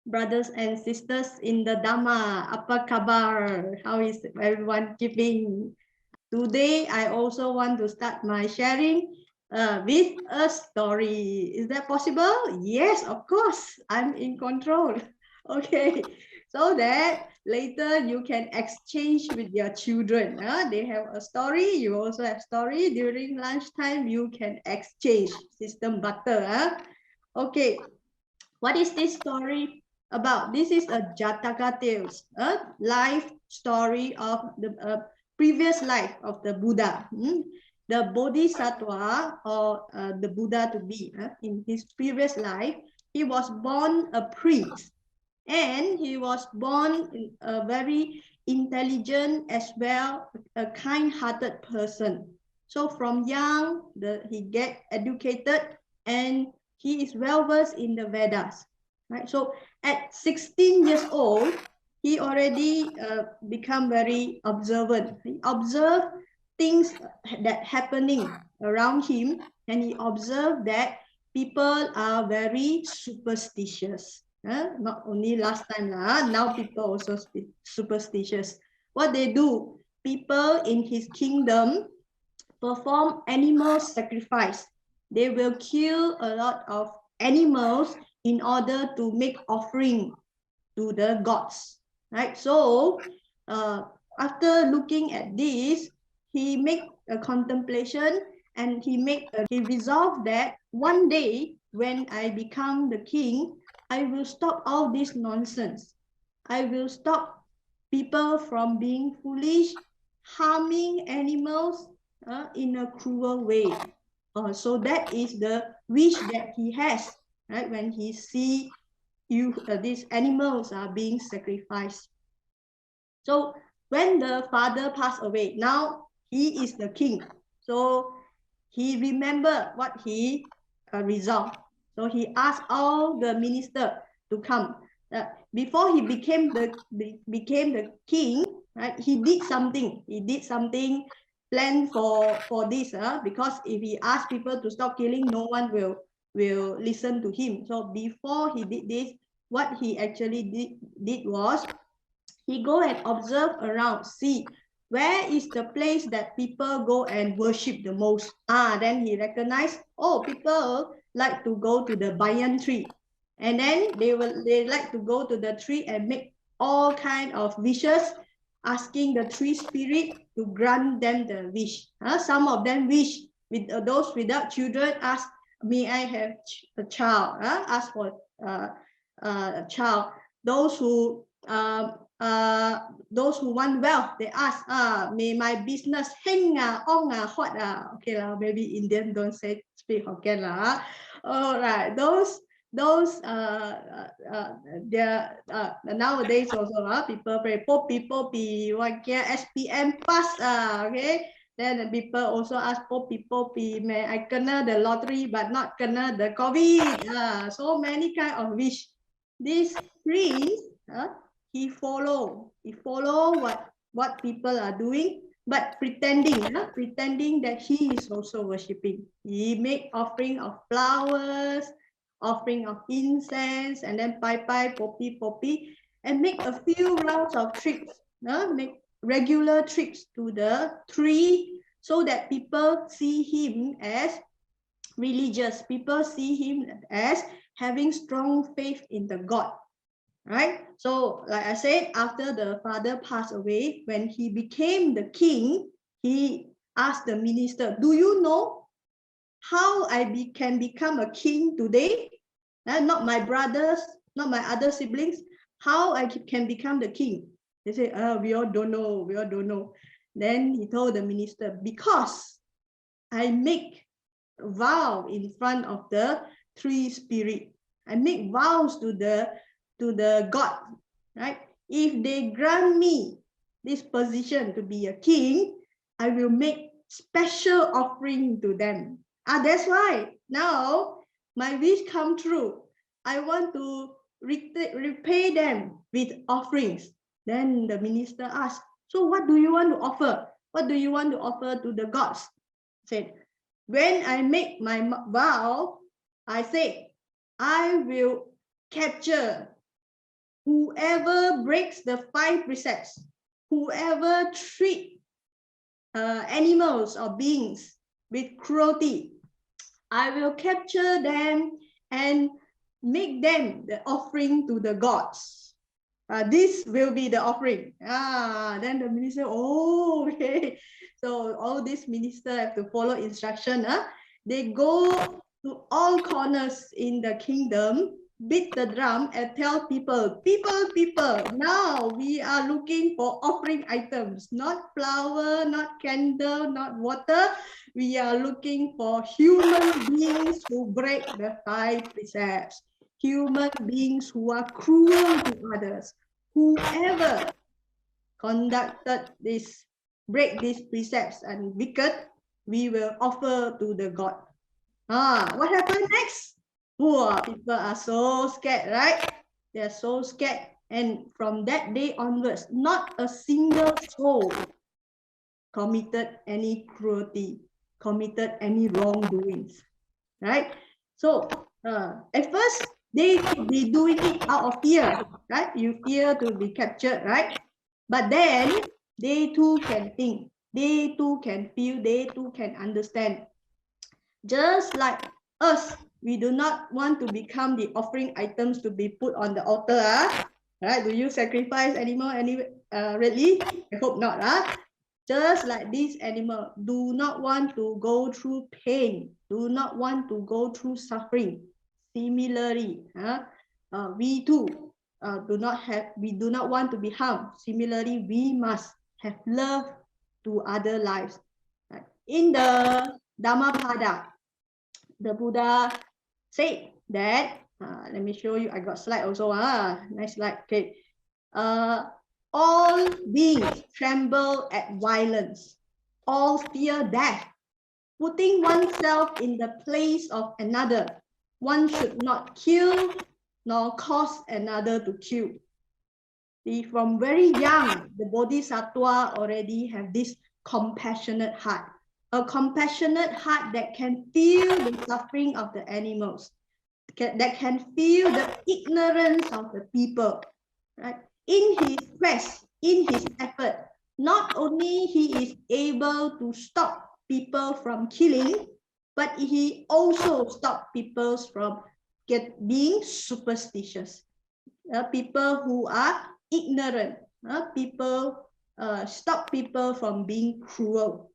brothers and sisters in the Dhamma. Apa kabar? How is everyone keeping? Today, I also want to start my sharing with a story. Is that possible? Yes, of course. I'm in control. Okay, so that later you can exchange with your children. They have a story, you also have story. During lunchtime, you can exchange. System butter. Okay, what is this story about? This is a Jataka tales, a life story of the previous life of the Buddha. The Bodhisattva, or the Buddha to be, in his previous life, he was born a priest, and he was born a very intelligent as well, a kind-hearted person. So from young, he get educated, and he is well versed in the Vedas, right? So at 16 years old, he already become very observant. He observed things that happening around him, and he observed that people are very superstitious. Not only last time, now people also superstitious. What they do, people in his kingdom perform animal sacrifice. They will kill a lot of animals in order to make offering to the gods, right? So after looking at this, he make a contemplation, and he resolved that one day when I become the king, I will stop all this nonsense. I will stop people from being foolish, harming animals in a cruel way. So that is the wish that he has, right? When he see these animals are being sacrificed. So when the father passed away, now he is the king. So he remembered what he resolved. So he asked all the ministers to come. Before he became the king, right? He did something. He did something planned for this, because if he asked people to stop killing, no one will listen to him. So before he did this, what he actually did was, he go and observe around, see where is the place that people go and worship the most. Then he recognized, oh, people like to go to the banyan tree, and then they like to go to the tree and make all kind of wishes, asking the tree spirit to grant them the wish. Some of them wish, with those without children ask, may I have a child? Ask for a child. Those who want wealth, they ask, may my business heng ong hot. Okay lah, maybe Indian don't speak Hokkien lah. All right, those nowadays also people pray popi what SPM pass, okay. Then people also ask popi, may I kena the lottery but not kena the COVID. So many kind of wish. This prince, he follow what people are doing, but pretending that he is also worshiping. He make offering of flowers, offering of incense, and then pai popi, and make a few rounds of trips, make regular trips to the tree, so that people see him as religious. People see him as having strong faith in the God, right? So like I said, after the father passed away, when he became the king, he asked the minister, do you know how I can become a king today? Not my brothers, not my other siblings, how I can become the king. They say, we all don't know. Then he told the minister, because I make a vow in front of the tree spirit. I make vows to the God, right? If they grant me this position to be a king, I will make special offering to them. That's why now my wish come true. I want to repay them with offerings. Then the minister asked, so what do you want to offer? What do you want to offer to the gods? Said, when I make my vow, I say, I will capture whoever breaks the 5 precepts, whoever treats animals or beings with cruelty, I will capture them and make them the offering to the gods. This will be the offering. Then the minister, oh, okay. So all these ministers have to follow instruction. They go to all corners in the kingdom, beat the drum and tell people, now we are looking for offering items, not flower, not candle, not water. We are looking for human beings who break the 5 precepts, human beings who are cruel to others. Whoever conducted this, break these precepts and wicked, we will offer to the God. What happened next? People are so scared, right? They are so scared. And from that day onwards, not a single soul committed any cruelty, committed any wrongdoings, right? So at first, they could be doing it out of fear, right? You fear to be captured, right? But then they too can think, they too can feel, they too can understand. Just like us, we do not want to become the offering items to be put on the altar. Right? Do you sacrifice animal really? I hope not. Just like this animal, do not want to go through pain, do not want to go through suffering. Similarly, we too we do not want to be harmed. Similarly, we must have love to other lives. Right? In the Dhammapada, the Buddha said that, let me show you, I got slide also, nice slide, okay. All beings tremble at violence, all fear death. Putting oneself in the place of another, one should not kill nor cause another to kill. See, from very young, the Bodhisattva already have this compassionate heart. A compassionate heart that can feel the suffering of the animals, that can feel the ignorance of the people, right? In his quest, in his effort, not only he is able to stop people from killing, but he also stops people from being superstitious. People who are ignorant, stop people from being cruel.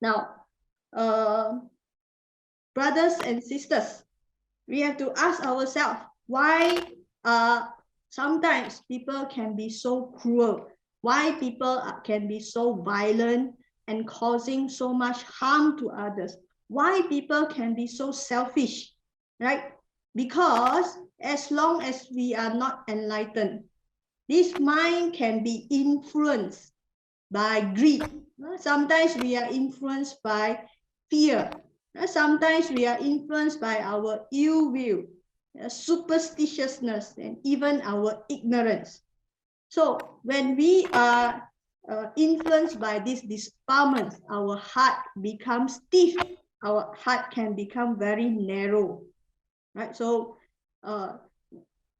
Now, brothers and sisters, we have to ask ourselves why sometimes people can be so cruel, why people can be so violent and causing so much harm to others, why people can be so selfish, right? Because as long as we are not enlightened, this mind can be influenced by greed. Sometimes we are influenced by fear. Sometimes we are influenced by our ill will, superstitiousness, and even our ignorance. So when we are influenced by these defilements, our heart becomes stiff. Our heart can become very narrow, right? So,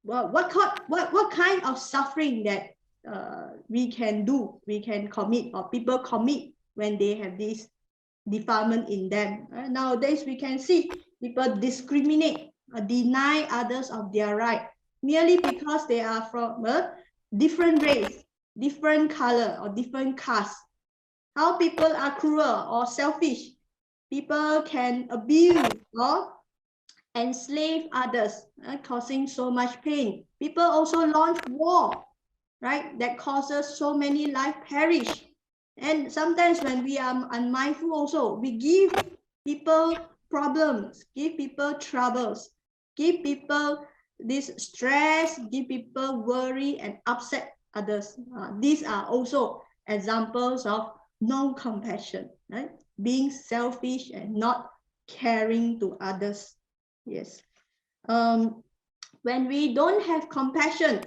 what kind of suffering that we can commit, or people commit when they have this defilement in them? Nowadays, we can see people discriminate, deny others of their right merely because they are from a different race, different color, or different caste. How people are cruel or selfish. People can abuse or enslave others, causing so much pain. People also launch war, right? That causes so many lives perish. And sometimes when we are unmindful also, we give people problems, give people troubles, give people this stress, give people worry and upset others. These are also examples of non-compassion, right? Being selfish and not caring to others. Yes. When we don't have compassion,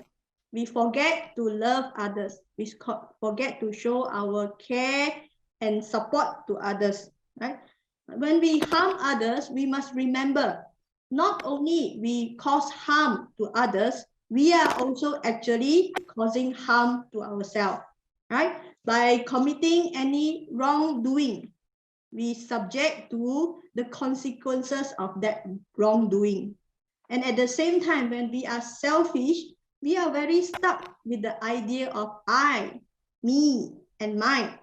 we forget to love others. We forget to show our care and support to others, right? When we harm others, we must remember, not only we cause harm to others, we are also actually causing harm to ourselves, right? By committing any wrongdoing, we subject to the consequences of that wrongdoing. And at the same time, when we are selfish, we are very stuck with the idea of I, me, and mine,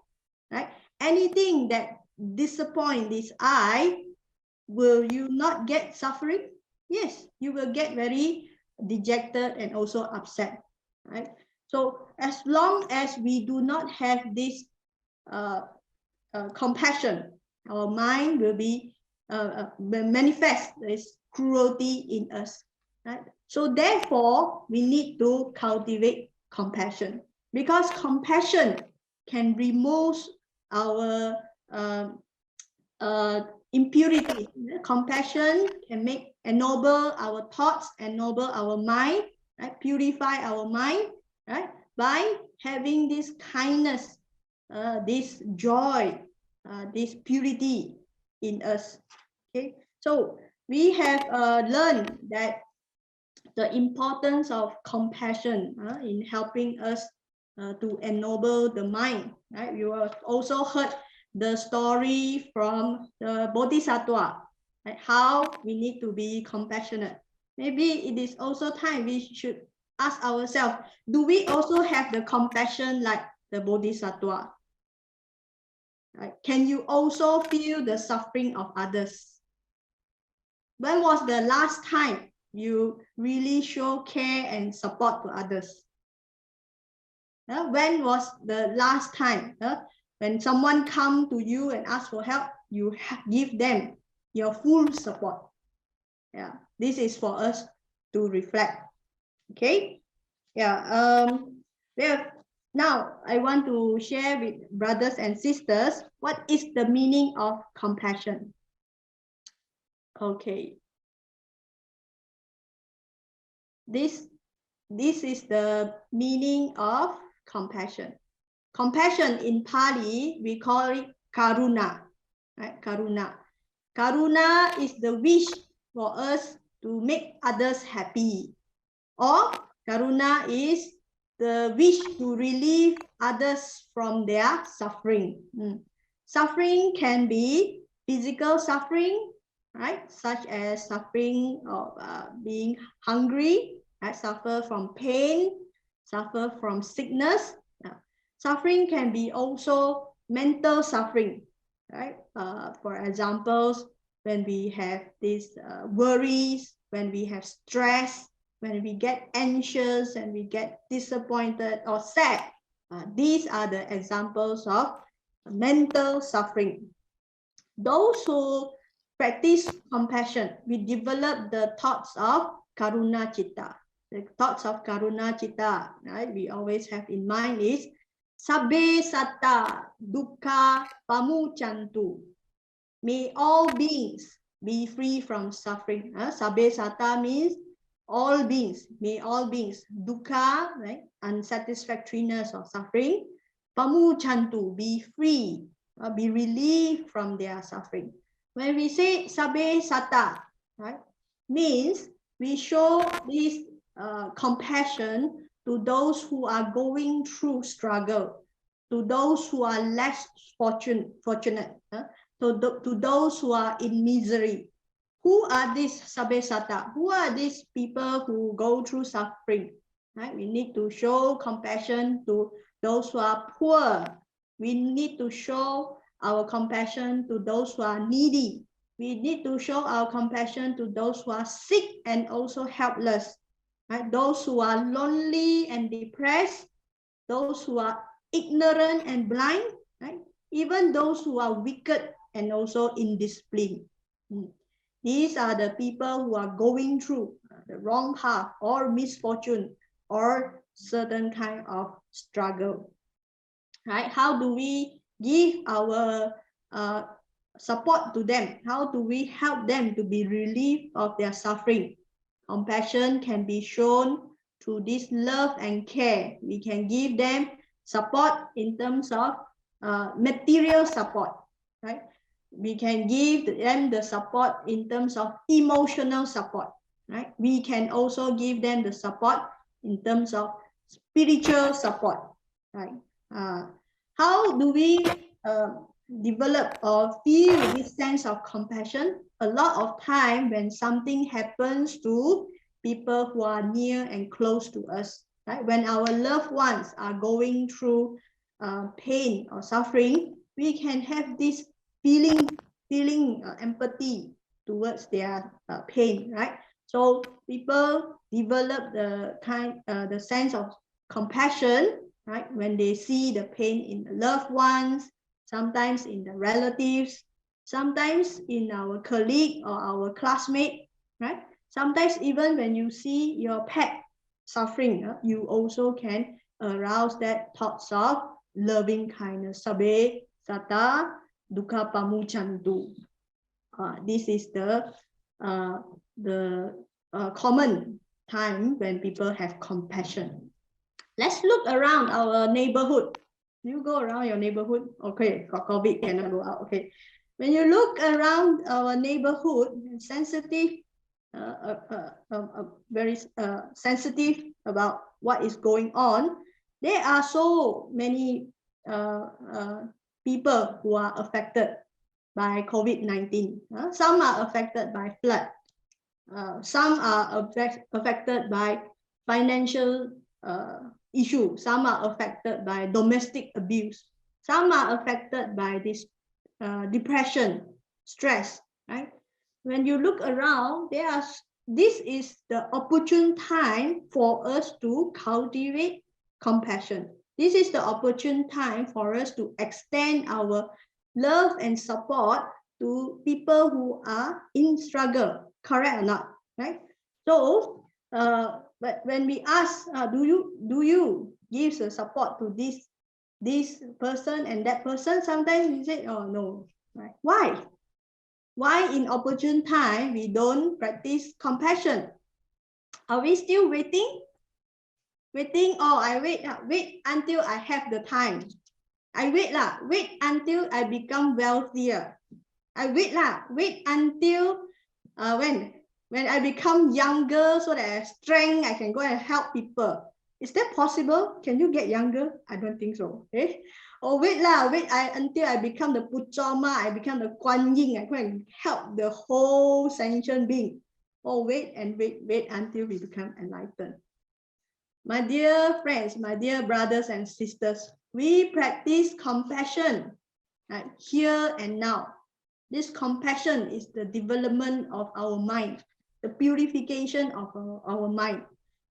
right? Anything that disappoints this I, will you not get suffering? Yes, you will get very dejected and also upset, right? So as long as we do not have this compassion, our mind will be manifest this cruelty in us, right? So therefore, we need to cultivate compassion, because compassion can remove our impurity. Compassion can make ennoble our thoughts, ennoble our mind, right? Purify our mind, right? By having this kindness, this joy, this purity in us. Okay, so we have learned that the importance of compassion in helping us to ennoble the mind, right? You have also heard the story from the Bodhisattva, right? How we need to be compassionate. Maybe it is also time we should ask ourselves, do we also have the compassion like the Bodhisattva? Right? Can you also feel the suffering of others? When was the last time you really show care and support to others? When was the last time when someone come to you and ask for help, you give them your full support? Yeah, this is for us to reflect. Okay. Yeah. Now I want to share with brothers and sisters what is the meaning of compassion. Okay. This is the meaning of compassion. Compassion in Pali, we call it karuna, right? Karuna. Karuna is the wish for us to make others happy. Or karuna is the wish to relieve others from their suffering. Suffering can be physical suffering, right? Such as suffering of being hungry, right? Suffer from pain, suffer from sickness. Suffering can be also mental suffering, right? For examples, when we have these worries, when we have stress, when we get anxious and we get disappointed or sad, these are the examples of mental suffering. Those who practice compassion, we develop the thoughts of karuna citta. The thoughts of karuna citta, right? We always have in mind is sabbe satta dukkha pamuchantu. May all beings be free from suffering. Sabbe satta means all beings. May all beings, dukkha, right? Unsatisfactoriness or suffering. Pamuchantu, be free, be relieved from their suffering. When we say sabbe satta, right, means we show this compassion to those who are going through struggle, to those who are less fortunate, to those who are in misery. Who are these sabbe satta? Who are these people who go through suffering? Right? We need to show compassion to those who are poor. We need to show our compassion to those who are needy. We need to show our compassion to those who are sick and also helpless. Right? Those who are lonely and depressed, those who are ignorant and blind, right? Even those who are wicked and also indisciplined. These are the people who are going through the wrong path or misfortune or certain kind of struggle. Right? How do we give our support to them? How do we help them to be relieved of their suffering? Compassion can be shown through this love and care. We can give them support in terms of material support, right? We can give them the support in terms of emotional support, right? We can also give them the support in terms of spiritual support, right? How do we develop or feel this sense of compassion? A lot of time when something happens to people who are near and close to us, right? When our loved ones are going through pain or suffering, we can have this feeling empathy towards their pain, right? So people develop the sense of compassion, right? When they see the pain in the loved ones, sometimes in the relatives, sometimes in our colleague or our classmate, right? Sometimes even when you see your pet suffering, you also can arouse that thoughts of loving kindness. Sabe sata dukkha pamuchantu. This is the common time when people have compassion. Let's look around our neighborhood. You go around your neighborhood. Okay, for COVID cannot go out. Okay, when you look around our neighborhood, sensitive, very sensitive about what is going on. There are so many people who are affected by COVID-19. Some are affected by flood. Some are affected by financial issue. Some are affected by domestic abuse. Some are affected by this depression, stress, right? When you look around, this is the opportune time for us to cultivate compassion. This is the opportune time for us to extend our love and support to people who are in struggle, correct or not, right? So, but when we ask, do you give the support to this person and that person? Sometimes we say, oh no, right? Why? Why in opportune time we don't practice compassion? Are we still waiting? Oh, I wait until I have the time. I wait until I become wealthier. I wait until when I become younger so that I have strength, I can go and help people. Is that possible? Can you get younger? I don't think so. Okay? Or wait until I become the Puchoma, I become the Guan Yin, I go and help the whole sentient being. Or wait until we become enlightened. My dear friends, my dear brothers and sisters, we practice compassion right, here and now. This compassion is the development of our mind, the purification of our mind.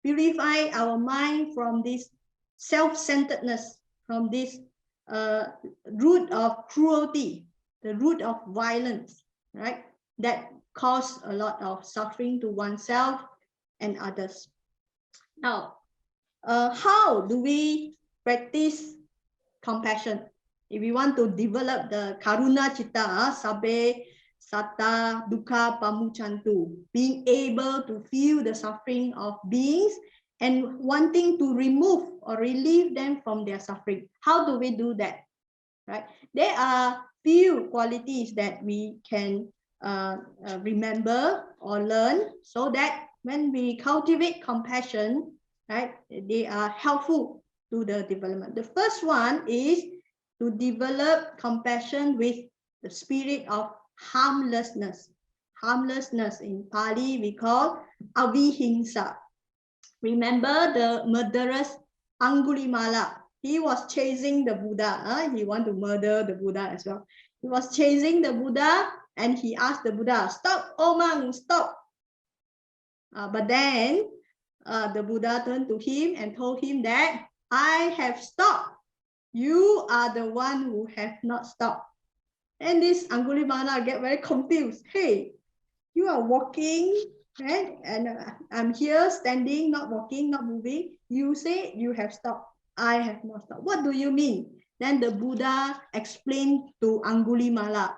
Purify our mind from this self-centeredness, from this root of cruelty, the root of violence, right? That cause a lot of suffering to oneself and others. Now, how do we practice compassion? If we want to develop the karuna citta, sabe sata dukkha pamuchantu, being able to feel the suffering of beings and wanting to remove or relieve them from their suffering. How do we do that? Right? There are few qualities that we can remember or learn so that when we cultivate compassion, right, they are helpful to the development. The first one is to develop compassion with the spirit of harmlessness. Harmlessness in Pali we call avihingsa. Remember the murderous Angulimala. He was chasing the Buddha. He wanted to murder the Buddha as well. He was chasing the Buddha and he asked the Buddha, stop, oh monk, stop. But then the Buddha turned to him and told him that I have stopped. You are the one who have not stopped. And this Angulimala get very confused. Hey, you are walking, right? And I'm here standing, not walking, not moving. You say you have stopped. I have not stopped. What do you mean? Then the Buddha explained to Angulimala,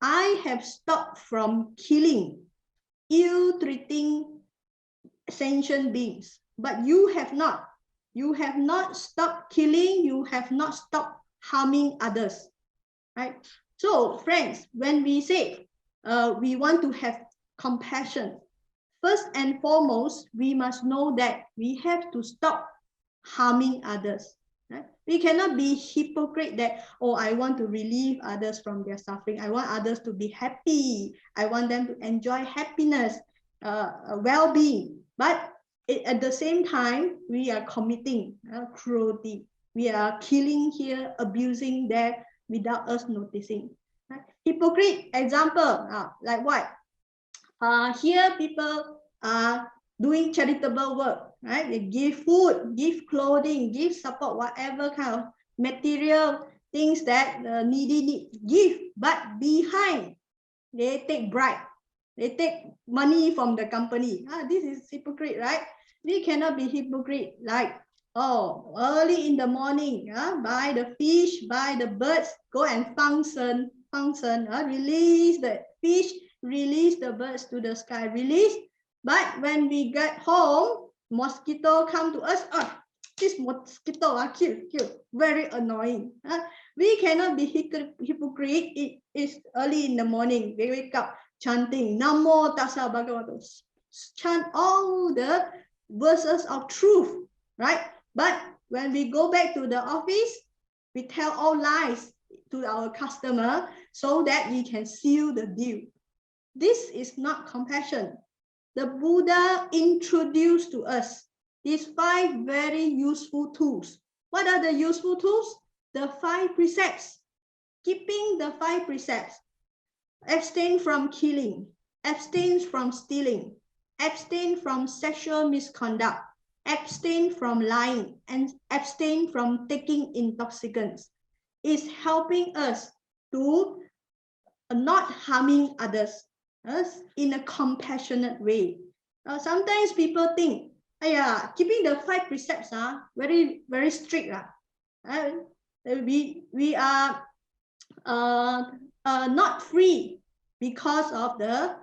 I have stopped from killing, ill-treating sentient beings, but you have not. You have not stopped killing. You have not stopped harming others, right? So, friends, when we say we want to have compassion, First and foremost, we must know that we have to stop harming others. Right? We cannot be hypocrite that, oh, I want to relieve others from their suffering. I want others to be happy. I want them to enjoy happiness, well-being. But at the same time, we are committing cruelty. We are killing here, abusing there without us noticing. Right? Hypocrite example, like what? Here people are doing charitable work, right? They give food, give clothing, give support, whatever kind of material things that the needy need, give. But behind, they take bribe. They take money from the company. This is hypocrite, right? We cannot be hypocrite like, oh, early in the morning, buy the fish, buy the birds, go and function, release the fish, release the birds to the sky, release. But when we get home, mosquito come to us. This mosquito kill, very annoying. We cannot be hypocrite. It is early in the morning. We wake up chanting Namo Tassa Bhagavato, chant all the verses of truth, right? But when we go back to the office, we tell all lies to our customer so that we can seal the deal. This is not compassion. The Buddha introduced to us these 5 very useful tools. What are the useful tools? The 5 precepts. Keeping the 5 precepts. Abstain from killing. Abstain from stealing. Abstain from sexual misconduct. Abstain from lying. And abstain from taking intoxicants. Is helping us to not harming others in a compassionate way. Sometimes people think, keeping the 5 precepts very, very strict. We are not free because of the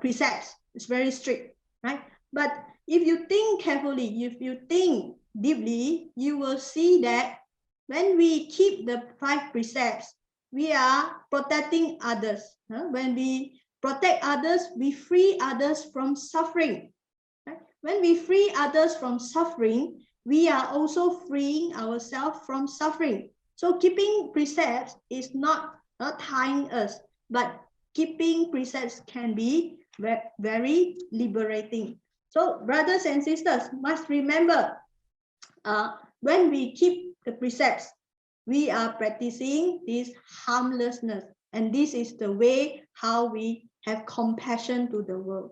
precepts. It's very strict, right? But if you think carefully, if you think deeply, you will see that when we keep the 5 precepts, we are protecting others. When we protect others, we free others from suffering. Right? When we free others from suffering, we are also freeing ourselves from suffering. So keeping precepts is not tying us, but keeping precepts can be very liberating. So brothers and sisters must remember, when we keep the precepts, we are practicing this harmlessness. And this is the way how we have compassion to the world.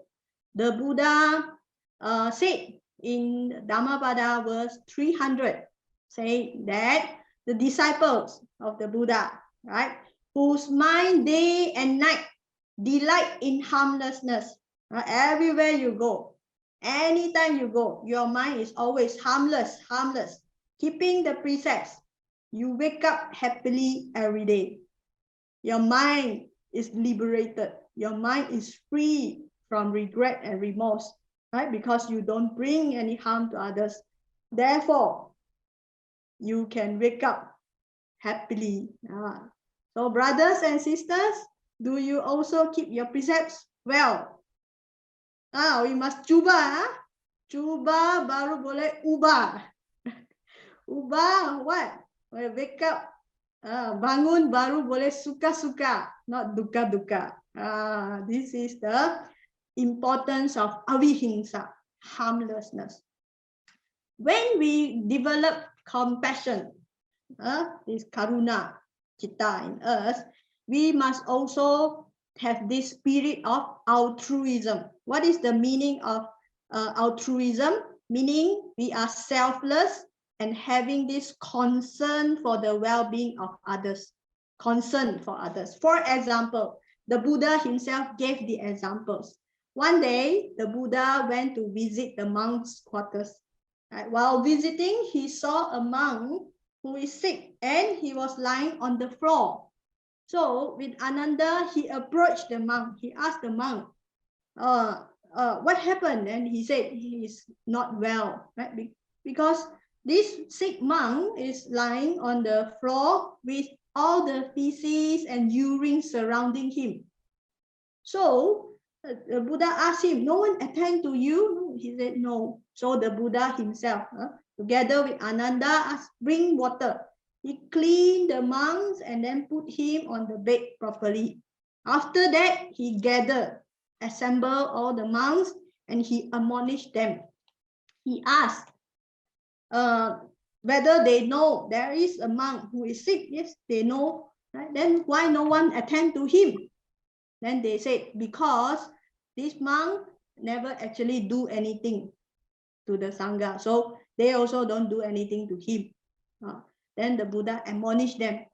The Buddha said in Dhammapada verse 300, say that the disciples of the Buddha, right, whose mind day and night delight in harmlessness, everywhere you go, anytime you go, your mind is always harmless, keeping the precepts. You wake up happily every day. Your mind is liberated. Your mind is free from regret and remorse, right? Because you don't bring any harm to others. Therefore, you can wake up happily. So brothers and sisters, do you also keep your precepts? Well, we must cuba. Cuba baru boleh ubah. Ubah what? Well, wake up. Bangun baru boleh suka-suka, not duka-duka. This is the importance of avihingsa, harmlessness. When we develop compassion, this karuna, citta in us, we must also have this spirit of altruism. What is the meaning of altruism? Meaning we are selfless and having this concern for the well-being of others, concern for others. For example, the Buddha himself gave the examples. One day, the Buddha went to visit the monks' quarters. Right? While visiting, he saw a monk who is sick and he was lying on the floor. So with Ananda, he approached the monk. He asked the monk, what happened? And he said he is not well, right? Because this sick monk is lying on the floor with all the feces and urine surrounding him. So the Buddha asked him, no one attend to you? He said, no. So the Buddha himself, together with Ananda, asked, bring water. He cleaned the monks and then put him on the bed properly. After that, he gathered, assembled all the monks, and he admonished them. He asked whether they know there is a monk who is sick. Yes, they know. Right? Then why no one attend to him? Then they said, because this monk never actually do anything to the Sangha. So they also don't do anything to him. Then the Buddha admonished them.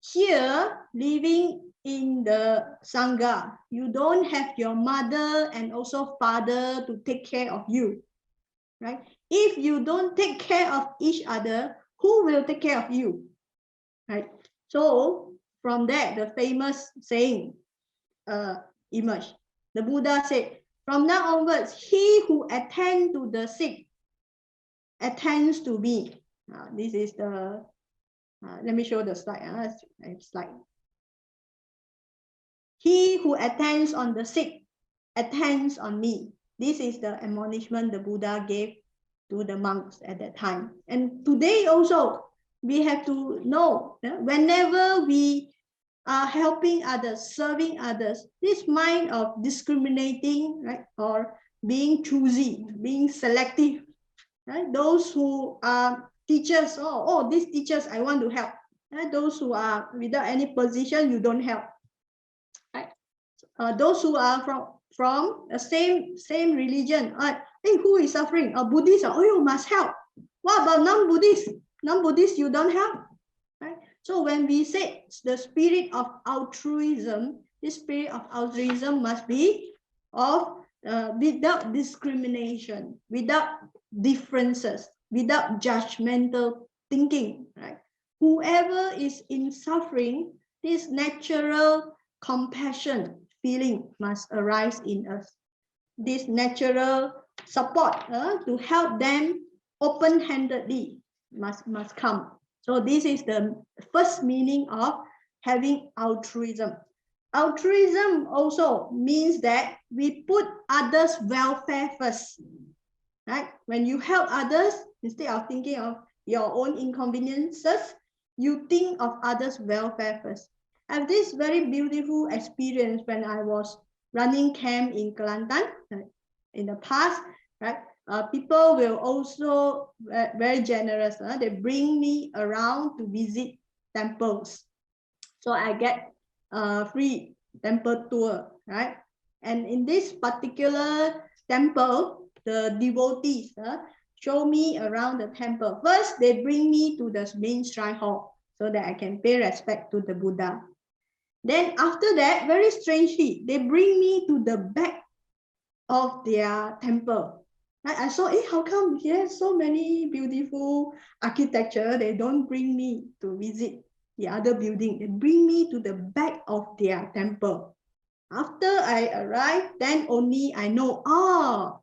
Here, living in the Sangha, you don't have your mother and also father to take care of you. Right? If you don't take care of each other, who will take care of you? Right? So from that, the famous saying emerged. The Buddha said, from now onwards, he who attends to the sick attends to me. This is the, let me show the slide. Slide. He who attends on the sick attends on me. This is the admonishment the Buddha gave to the monks at that time. And today also, we have to know that whenever we are helping others, serving others, this mind of discriminating, right, or being choosy, being selective, right? Those who are teachers, oh, these teachers I want to help. Right? Those who are without any position, you don't help. Right? Those who are from the same religion, hey, who is suffering? Buddhist, oh, you must help. What about non-Buddhist? Non-Buddhist, you don't help. Right? So when we say the spirit of altruism, this spirit of altruism must be of without discrimination, without differences, without judgmental thinking. Right? Whoever is in suffering, this natural compassion feeling must arise in us. This natural support to help them open-handedly must come. So this is the first meaning of having altruism. Altruism also means that we put others' welfare first. Right? When you help others, instead of thinking of your own inconveniences, you think of others' welfare first. I have this very beautiful experience when I was running camp in Kelantan in the past, right? People will also very generous. They bring me around to visit temples. So I get free temple tour, right? And in this particular temple, the devotees show me around the temple. First, they bring me to the main shrine hall so that I can pay respect to the Buddha. Then after that, very strangely, they bring me to the back of their temple. I saw, how come here so many beautiful architecture? They don't bring me to visit the other building. They bring me to the back of their temple. After I arrived, then only I know,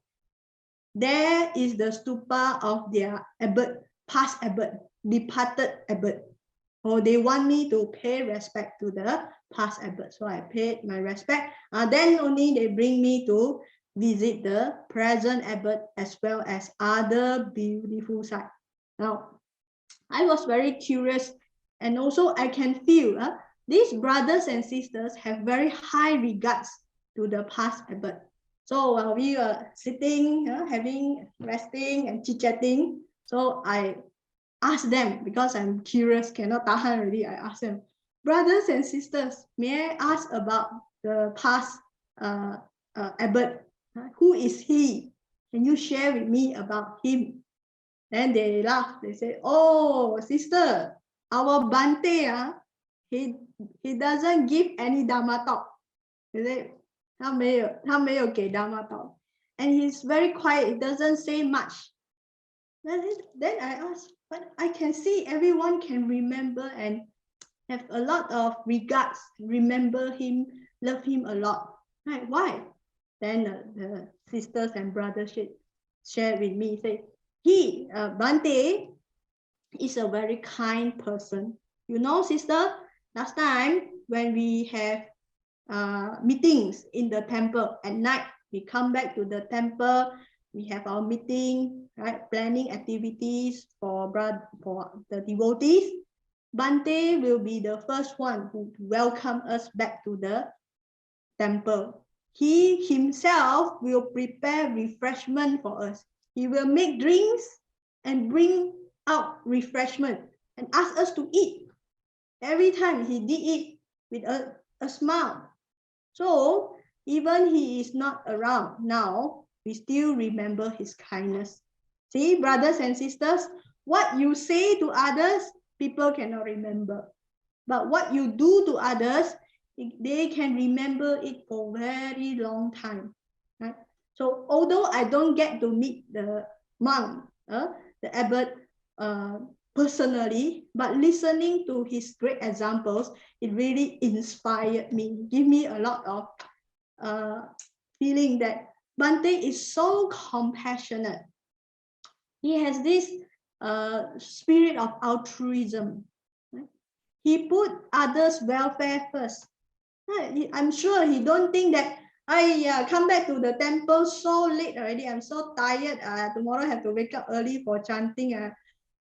there is the stupa of their abbot, past abbot, departed abbot. Oh, they want me to pay respect to the past abbot. So I paid my respect. Then only they bring me to visit the present abbot as well as other beautiful sites. Now, I was very curious, and also I can feel these brothers and sisters have very high regards to the past abbot. So while we were sitting, resting and chit-chatting, so I asked them, because I'm curious, cannot tahan already, I asked them, brothers and sisters, may I ask about the past abbot? Who is he? Can you share with me about him? Then they laughed. They said, oh, sister, our Bante, he doesn't give any Dharma talk. They said, 他没有给 Dharma talk. And he's very quiet. He doesn't say much. Then I asked, but I can see everyone can remember and have a lot of regards, remember him, love him a lot. Right? Why? Then the sisters and brothers shared with me, say, he, Bante, is a very kind person. You know, sister, last time when we have meetings in the temple at night. We come back to the temple, we have our meeting, right? Planning activities for the devotees. Bante will be the first one who welcome us back to the temple. He himself will prepare refreshment for us. He will make drinks and bring out refreshment and ask us to eat. Every time he did it with a smile. So even he is not around now, we still remember his kindness. See, brothers and sisters, what you say to others, people cannot remember. But what you do to others, they can remember it for a very long time. Right? So although I don't get to meet the monk, the abbot personally, but listening to his great examples, it really inspired me, give me a lot of feeling that Bante is so compassionate. He has this spirit of altruism. Right? He put others' welfare first. Right? I'm sure he don't think that I come back to the temple so late already. I'm so tired. Tomorrow I have to wake up early for chanting.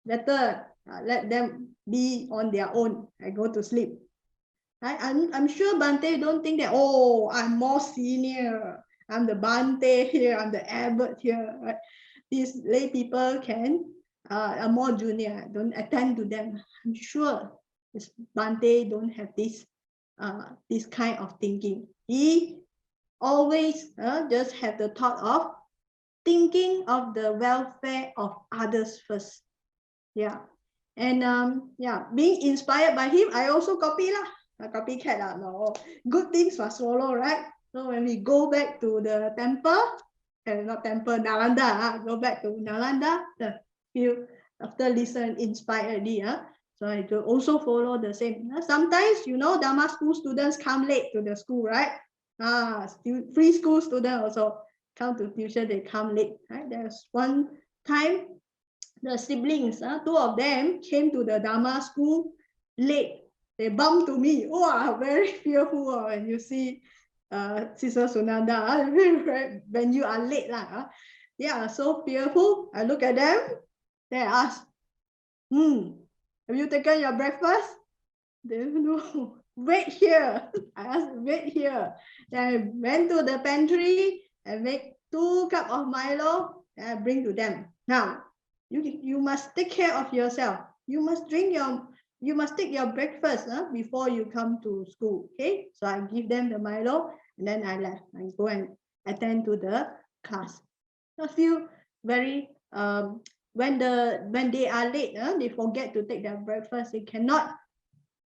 Better let them be on their own. I go to sleep. Right? I'm sure Bante don't think that, oh, I'm more senior. I'm the Bante here. I'm the abbot here. Right? These lay people are more junior. Don't attend to them. I'm sure this Bante don't have this kind of thinking. He always just have the thought of thinking of the welfare of others first. Yeah. And being inspired by him, I also copy lah. Copycat lah. No, good things must follow, right? So when we go back to the temple, not temple, Nalanda, go back to Nalanda, after listen inspired, so I do also follow the same. Sometimes, Dharma school students come late to the school, right? Free school students also come to tuition, they come late, right? There's one time, the siblings, two of them came to the Dharma school late. They bumped to me. Oh, very fearful when you see Sister Sunanda, when you are late. They are so fearful. I look at them, then I ask, have you taken your breakfast? They don't know. Wait here. I asked, wait here. Then I went to the pantry and make 2 cups of Milo and I bring to them. Now, you must take care of yourself. You must take your breakfast before you come to school. Okay, so I give them the Milo and then I left. I go and attend to the class. I feel very when they are late, they forget to take their breakfast. They cannot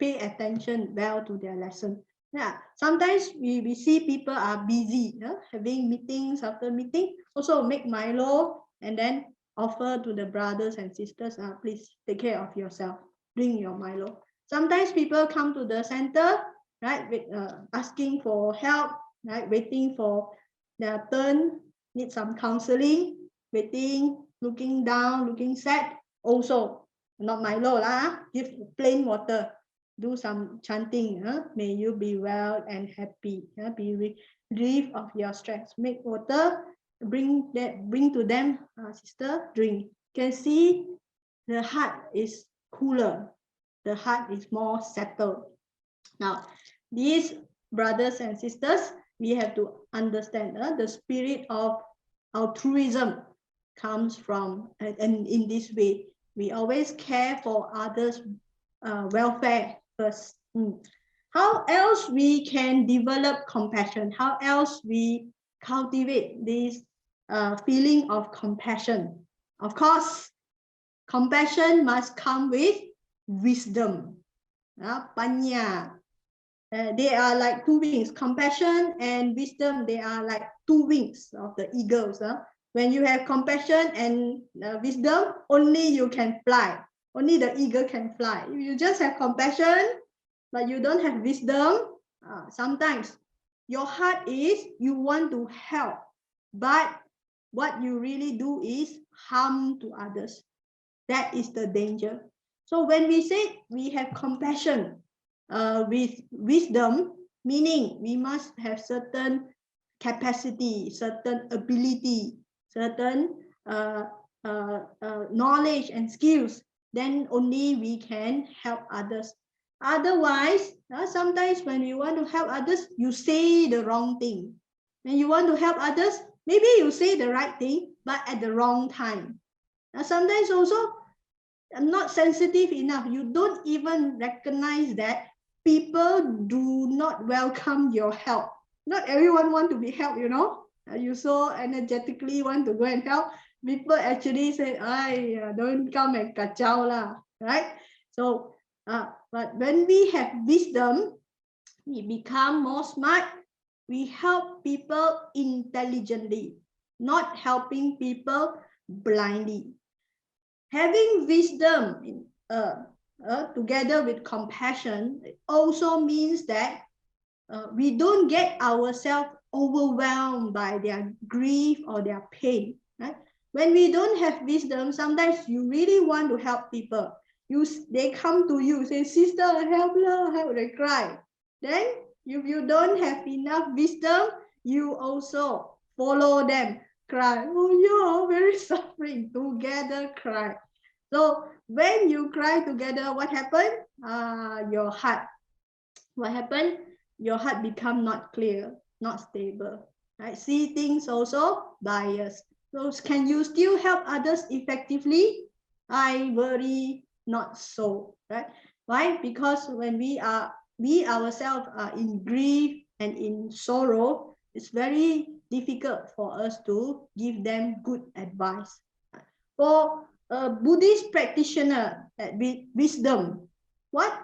pay attention well to their lesson. Yeah, sometimes we see people are busy, having meetings after meeting. Also make Milo and then offer to the brothers and sisters, please take care of yourself, drink your Milo. Sometimes people come to the center, right, with asking for help, right, waiting for their turn, need some counseling, waiting, looking down, looking sad. Also, not Milo lah, give plain water, do some chanting. May you be well and happy, be relieved of your stress. Make water, bring to them, sister, drink. You can see the heart is cooler, the heart is more settled. Now, these brothers and sisters, we have to understand the spirit of altruism comes from, and in this way, we always care for others' welfare first. How else we can develop compassion? How else we cultivate this feeling of compassion? Of course, compassion must come with wisdom. Panya. They are like 2 wings. Compassion and wisdom, they are like 2 wings of the eagles. When you have compassion and wisdom, only you can fly. Only the eagle can fly. If you just have compassion, but you don't have wisdom, sometimes your heart is you want to help, but what you really do is harm to others. That is the danger. So when we say we have compassion with wisdom, meaning we must have certain capacity, certain ability, certain knowledge and skills. Then only we can help others. Otherwise, sometimes when you want to help others, you say the wrong thing. When you want to help others, maybe you say the right thing, but at the wrong time. Sometimes also, I'm not sensitive enough. You don't even recognize that people do not welcome your help. Not everyone want to be helped, you know. You so energetically want to go and help. People actually say, "Ay, don't come and kacau lah," right? So, but when we have wisdom, we become more smart. We help people intelligently, not helping people blindly. Having wisdom together with compassion also means that we don't get ourselves overwhelmed by their grief or their pain. Right? When we don't have wisdom, sometimes you really want to help people. They come to you, say, "Sister, help, help," they cry. Then if you don't have enough wisdom, you also follow them, cry. "Oh, you're very suffering," together cry. So when you cry together, what happened? Your heart. What happened? Your heart become not clear, not stable. Right? See things also biased. So can you still help others effectively? I worry not so. Right? Why? Because when we ourselves are in grief and in sorrow, it's very difficult for us to give them good advice. For a Buddhist practitioner with wisdom, what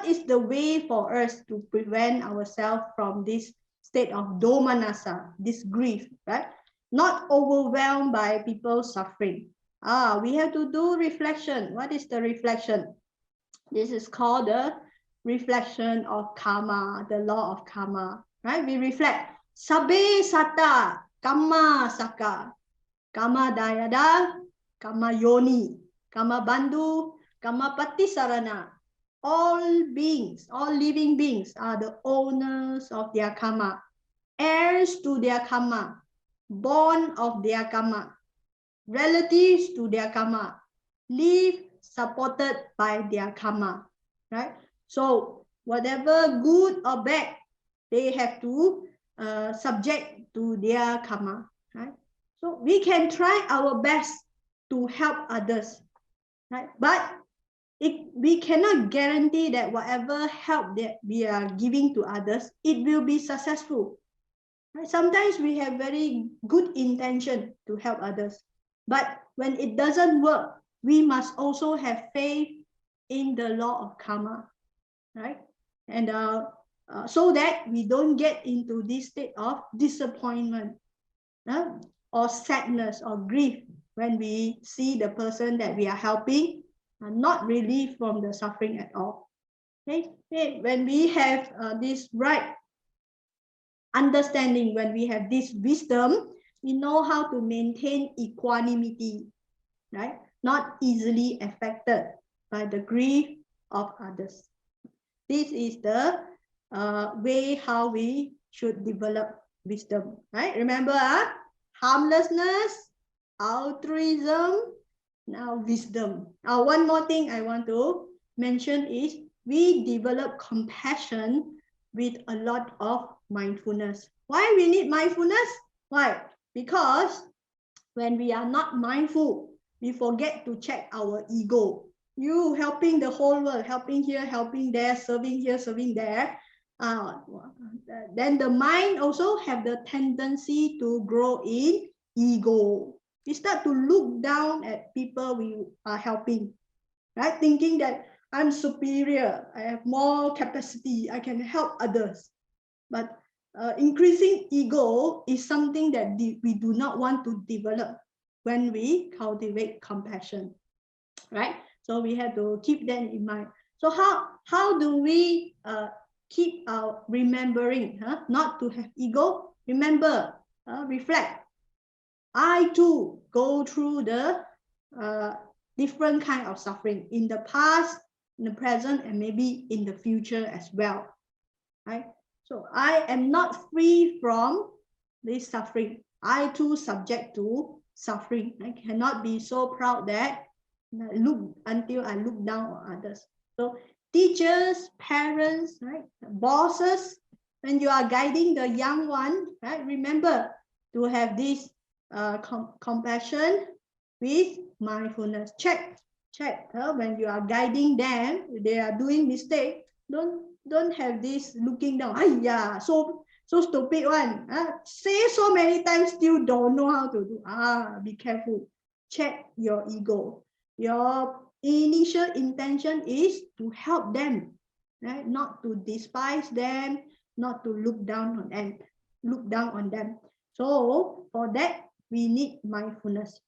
is the way for us to prevent ourselves from this state of domanassa, this grief, right? Not overwhelmed by people's suffering. We have to do reflection. What is the reflection? This is called the reflection of karma, the law of karma, right? We reflect. Sabe sata kamma saka, kama dayada, kama yoni, kama bandhu, kama patisarana. All beings, all living beings are the owners of their karma, heirs to their karma, born of their karma, relatives to their karma, live supported by their karma, right? So whatever good or bad, they have to subject to their karma, right? So we can try our best to help others, right? But we cannot guarantee that whatever help that we are giving to others, it will be successful. Right? Sometimes we have very good intention to help others, but when it doesn't work, we must also have faith in the law of karma, right? And so that we don't get into this state of disappointment or sadness or grief when we see the person that we are helping not relieved from the suffering at all. Okay? When we have this right understanding, when we have this wisdom, we know how to maintain equanimity, right? Not easily affected by the grief of others. This is the way how we should develop wisdom, right? Remember, harmlessness, altruism, now wisdom. One more thing I want to mention is we develop compassion with a lot of mindfulness. Why we need mindfulness? Why? Because when we are not mindful, we forget to check our ego. You helping the whole world, helping here, helping there, serving here, serving there. Then the mind also have the tendency to grow in ego. We start to look down at people we are helping, right? Thinking that I'm superior, I have more capacity, I can help others. But increasing ego is something that we do not want to develop when we cultivate compassion, right? So we have to keep that in mind. So how do we keep our remembering, not to have ego? Remember, reflect. I too go through the different kind of suffering in the past, in the present, and maybe in the future as well, right? So I am not free from this suffering. I too subject to suffering. I cannot be so proud that I look until I look down on others. So teachers, parents, right, bosses, when you are guiding the young one, right, remember to have this compassion with mindfulness. Check when you are guiding them, they are doing mistake. Don't have this looking down. Yeah, so stupid one. Say so many times, still don't know how to do. Be careful. Check your ego. Your initial intention is to help them, right? Not to despise them, not to look down on them. So for that, we need mindfulness.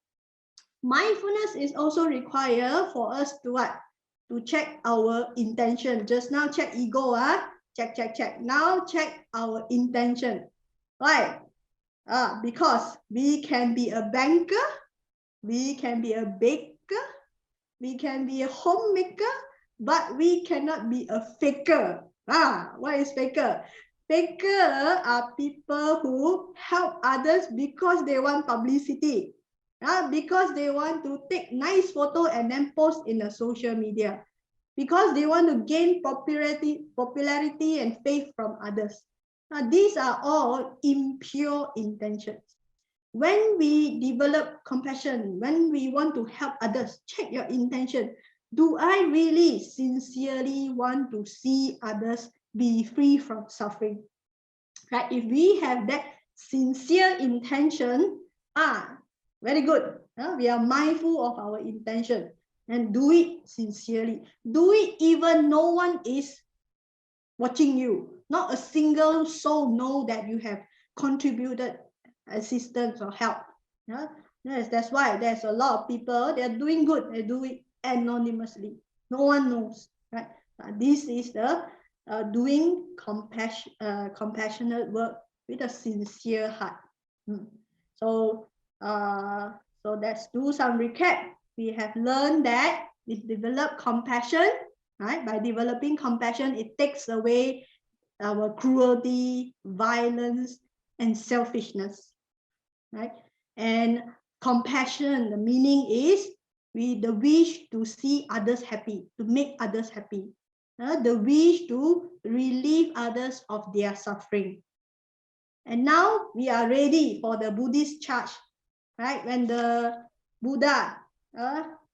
Mindfulness is also required for us to what? To check our intention. Just now check ego, check. Now check our intention. Why? Because we can be a banker, we can be a baker, we can be a homemaker, but we cannot be a faker. What is faker? Faker are people who help others because they want publicity. Because they want to take nice photo and then post in the social media. Because they want to gain popularity and faith from others. These are all impure intentions. When we develop compassion, when we want to help others, check your intention. Do I really sincerely want to see others be free from suffering? Right? If we have that sincere intention, very good. We are mindful of our intention and do it sincerely. Do it even no one is watching you. Not a single soul know that you have contributed assistance or help. That's why there's a lot of people, they're doing good, they do it anonymously. No one knows, right? This is the doing compassionate work with a sincere heart. So let's do some recap. We have learned that we develop compassion, right? By developing compassion, it takes away our cruelty, violence, and selfishness, right? And compassion, the meaning is the wish to see others happy, to make others happy, the wish to relieve others of their suffering. And now we are ready for the Buddhist charge, right? When the Buddha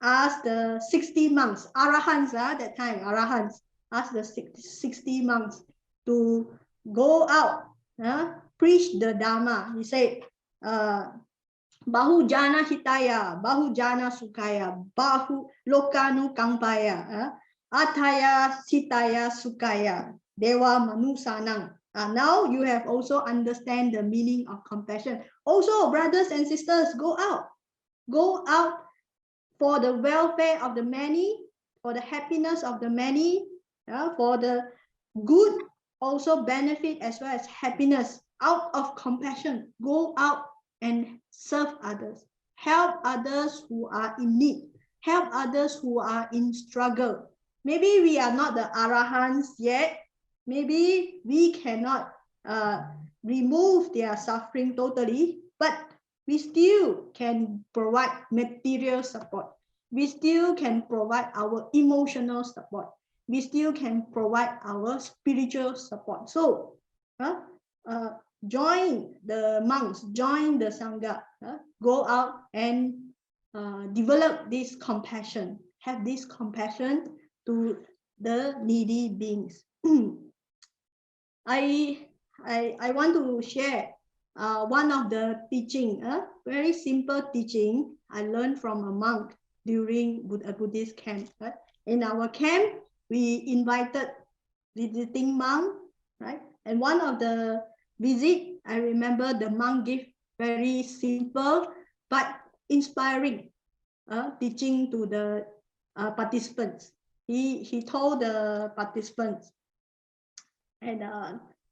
asked the 60 monks, Arahants, that time, Arahants, asked the 60 monks to go out, preach the Dharma. He said, Bahu jana hitaya, bahu jana sukaya, bahu lokanu kampaya, ataya sitaya sukaya, dewa manusanang. Now you have also understand the meaning of compassion. Also, brothers and sisters, go out for the welfare of the many, for the happiness of the many, for the good also benefit as well as happiness. Out of compassion, go out and serve others. Help others who are in need. Help others who are in struggle. Maybe we are not the Arahants yet. Maybe we cannot remove their suffering totally, but we still can provide material support. We still can provide our emotional support. We still can provide our spiritual support. So, join the monks, join the Sangha, go out and develop this compassion, have this compassion to the needy beings. I want to share one of the teaching, very simple teaching I learned from a monk during a Buddhist camp. In our camp, we invited visiting monk, right? And one of the visit, I remember the monk gave very simple but inspiring teaching to the participants. He told the participants, and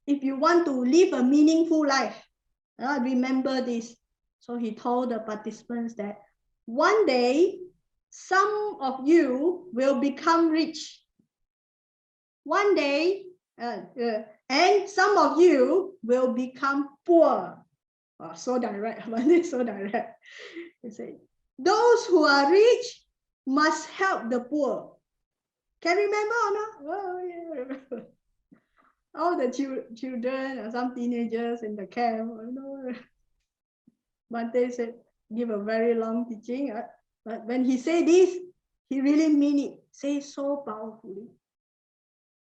if you want to live a meaningful life, remember this. So he told the participants that one day, some of you will become rich. One day, And some of you will become poor. Oh, so direct, so direct. He said, those who are rich must help the poor. Can you remember or not? Oh, yeah, remember. All the children or some teenagers in the camp. Bante said, give a very long teaching. But when he said this, he really mean it. Say so powerfully.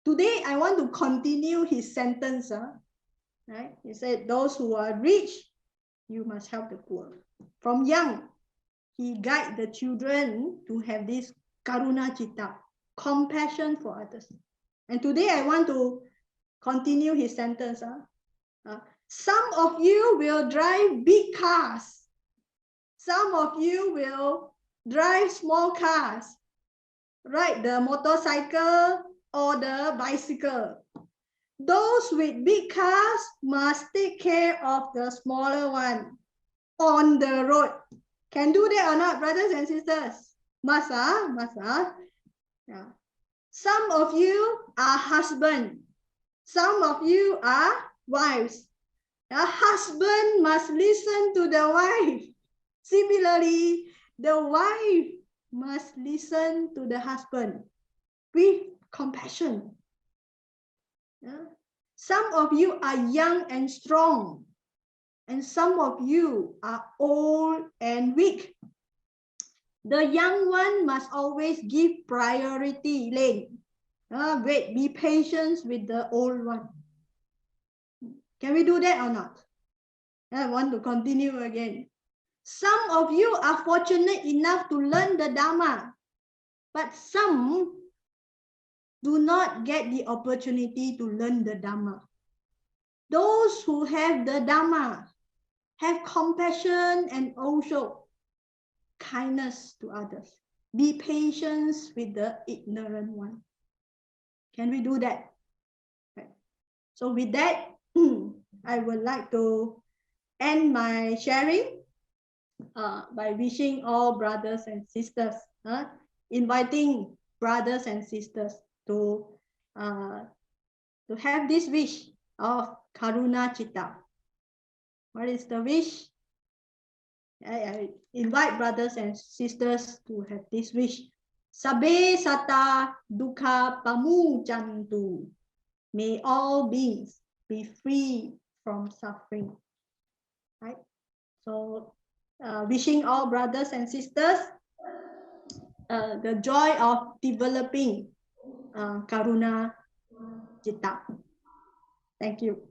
Today, I want to continue his sentence. Right? He said, those who are rich, you must help the poor. From young, he guide the children to have this karuna citta, compassion for others. And today I want to continue his sentence. Some of you will drive big cars. Some of you will drive small cars, ride the motorcycle or the bicycle. Those with big cars must take care of the smaller one on the road. Can do that or not, brothers and sisters? Must. Yeah. Some of you are husband. Some of you are wives. A husband must listen to the wife. Similarly, the wife must listen to the husband with compassion. Yeah. Some of you are young and strong, and some of you are old and weak. The young one must always give priority lane. Wait, be patient with the old one. Can we do that or not? I want to continue again. Some of you are fortunate enough to learn the Dharma, but some do not get the opportunity to learn the Dharma. Those who have the Dharma have compassion and also kindness to others. Be patient with the ignorant one. Can we do that? Okay. So with that, I would like to end my sharing by wishing all brothers and sisters, inviting brothers and sisters to have this wish of Karuna Citta. What is the wish? I invite brothers and sisters to have this wish. Sabe sata dukkha pamujantu. May all beings be free from suffering. Right? So, wishing all brothers and sisters the joy of developing Karuna Citta. Thank you.